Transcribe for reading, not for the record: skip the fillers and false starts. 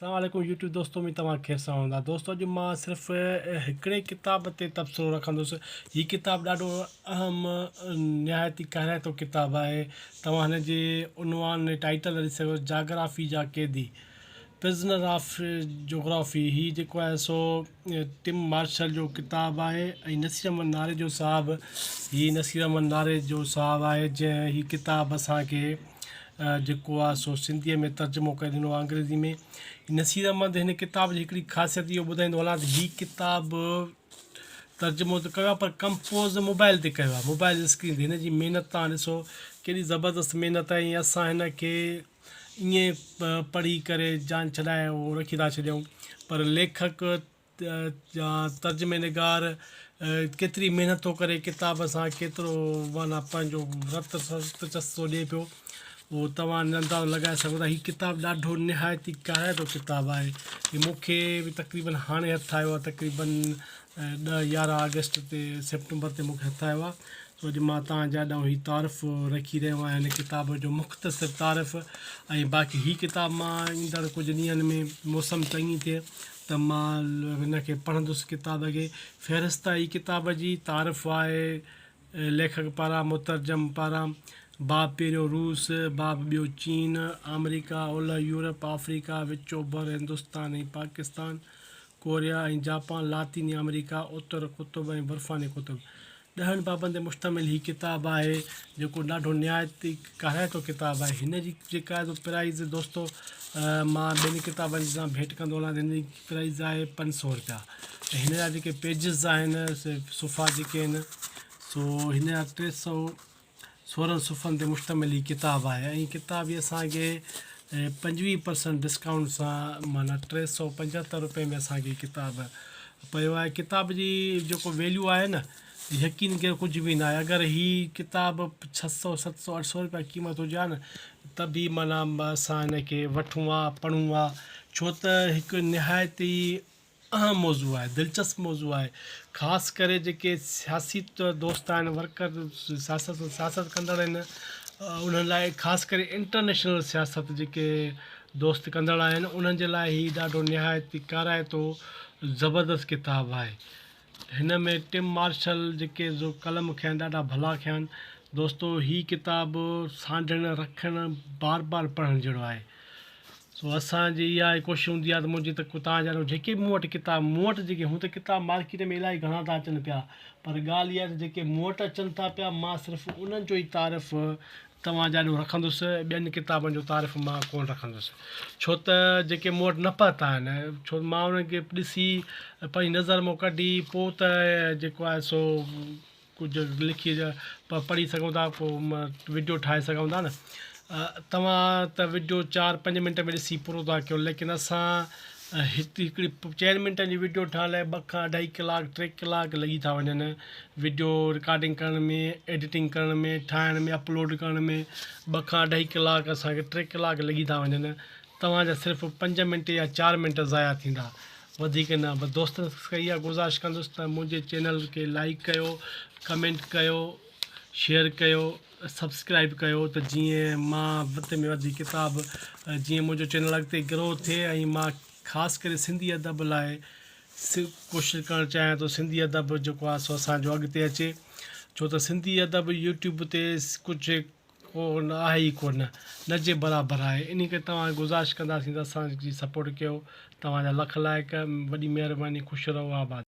अस्सलाम वालेकुम यूट्यूब दोस्तों में तव्हां कैसा हूंदा दोस्तों। अॼु मां सिर्फ़ु हिकिड़े किताब ते तबसरो रखंदुसि। हीअ किताबु ॾाढो अहम निहायती कहराइतो किताबु आहे। तव्हां हिन जे उनवान टाइटल ॾिसी सघो, जाग्राफी जा क़ैदी, प्रिज़नर ऑफ जोग्राफ़ी। हीअ जेको आहे सो टिम मार्शल जो किताबु आहे ऐं नसीर अहमद नारे जो साहबु, नसीर अहमद नारे जो साहबु आहे जंहिं हीअ किताबु असांखे जेको आहे सो सिंधीअ में तर्जुमो करे ॾिनो आहे अंग्रेज़ी में। नसीर अहमद हिन किताब जी हिकिड़ी ख़ासियत इहो ॿुधाईंदो हलां त हीअ किताबु तर्जुमो त कयो आहे पर कंपोज़ मोबाइल ते कयो आहे, मोबाइल स्क्रीन ते। हिन जी महिनत तव्हां ॾिसो केॾी ज़बरदस्त महिनत आहे। ऐं असां हिन खे ईअं पढ़ी करे जान छॾाए उहो रखी था छॾियूं, पर लेखक या तर्जुमे निगार केतिरी महिनत थो करे किताब सां, केतिरो माना पंहिंजो रत चस्को ॾिए पियो, उहो तव्हां अंदाज़ो लॻाए सघो था। हीअ किताबु ॾाढो निहायती कहराइतो किताबु आहे। हीअ मूंखे बि तक़रीबन हाणे हथु आयो आहे, तक़रीबन 10-11 अगस्त ते सेप्टेम्बर ते मूंखे हथु आयो आहे। सो अॼु मां तव्हांजे ॾाढो हीअ तारीफ़ रखी रहियो आहियां हिन किताब जो, मुख़्तसिर तारीफ़। ऐं बाक़ी हीअ किताबु मां ईंदड़ कुझु ॾींहंनि में मौसम चङी थिए त मां हिन खे पढ़ंदुसि किताब खे। फ़हिरिस्त हीअ किताब जी तारीफ़ आहे लेखक पारां, मुतरजम पारां। बाब पहिरियों रूस, बाब ॿियो चीन, अमेरिका, ओलह यूरोप, अफ्रीका, विच ओभर, हिंदुस्तान ऐं पाकिस्तान, कोरिया ऐं जापान, लातीनी अमेरिका, उत्तर कुतुब ऐं बर्फ़ानी कुतुब। 10 बाबनि ते मुश्तमिल हीअ किताबु आहे जेको ॾाढो निहायती कहराइतो किताबु आहे। हिन जी जेका आहे प्राइज़ दोस्तो मां ॿिनि किताबनि सां भेंट कंदो हलां। हिन जी प्राइज़ आहे 500 रुपया। ऐं हिन जा जेके पेजिस आहिनि सुफ़ा जेके आहिनि सो हिन जा 316 सुफ़नि ते मुश्तमिल ही किताबु आहे। ऐं किताब हीअ असांखे 25% डिस्काउंट सां माना 375 रुपए में असांखे किताबु पियो आहे। किताब जी जेको वैल्यू आहे न, यकीन कयो कुझु बि न आहे। अगरि हीअ किताबु 600, 700, 800 रुपया क़ीमत हुजे हा न, त बि माना असां हिन खे वठूं आहे, पढ़ूं आहे, छो त हिकु निहायती अहम मौज़ू आहे, दिलचस्प मौज़ू आहे। ख़ासि करे जेके सियासी दोस्त आहिनि, वर्कर सियासत कंदड़ आहिनि, उन्हनि लाइ ख़ासि करे इंटरनेशनल सियासत जेके दोस्त कंदड़ आहिनि उन्हनि जे लाइ हीअ ॾाढो निहायती कहराइतो ज़बरदस्त किताबु आहे। हिन में टिम मार्शल जेके जो कलम खया आहिनि ॾाढा भला खया आहिनि दोस्तो। हीअ किताबु सांढणु रखणु बार बार पढ़णु जहिड़ो आहे। सो असांजी इहा कोशिशि हूंदी आहे त मुंहिंजी त तव्हांजा जेके मूं वटि किताब, मूं वटि जेके हूं त किताब मार्केट में इलाही घणा था अचनि पिया, पर ॻाल्हि इहा आहे त जेके मूं वटि अचनि था पिया, मां सिर्फ़ु उन्हनि जो ई तारीफ़ तव्हांजा ॾाढो रखंदुसि, ॿियनि किताबनि जो तारीफ़ मां कोन रखंदुसि। छो त जेके मूं वटि न पता आहिनि, छो मां उन्हनि खे ॾिसी पंहिंजी नज़र मां कढी पोइ त जेको आहे सो कुझु लिखी पढ़ी सघूं था, पोइ वीडियो ठाहे सघूं था न। तव्हां त वीडियो 4-5 मिंट में ॾिसी पूरो था कयो, लेकिन असां हिकिड़ी 4 मिंटनि जी वीडियो ठाहिण लाइ 2 खां 2.5 कलाक 3 कलाक लॻी था वञनि। वीडियो रिकॉर्डिंग करण में, एडिटिंग करण में, ठाहिण में, अपलोड करण में 2 खां 2.5 कलाक असांखे 3 कलाक लॻी था वञनि। तव्हांजा सिर्फ़ु 5 मिंट या 4 मिंट ज़ाया थींदा, वधीक न। बसि दोस्तनि खे इहा गुज़ारिश कंदुसि त मुंहिंजे चैनल खे लाइक कयो, कमेंट कयो, शेयर कयो, सब्सक्राइब कयो, त जीअं मां वधि में वधि किताब, जीअं मुंहिंजो चैनल अॻिते ग्रो थिए। ऐं मां ख़ासि करे सिंधी अदब लाइ कोशिशि करणु चाहियां थो, सिंधी अदब जेको आहे सो असांजो अॻिते अचे। छो त सिंधी अदब यूट्यूब ते कुझु कोन आहे ई कोन, न जे बराबरि आहे। इन करे तव्हां गुज़ारिश कंदासीं त असांजी सपोर्ट कयो। तव्हांजा लख लाइक, वॾी महिरबानी, ख़ुशि रहो, आबाद।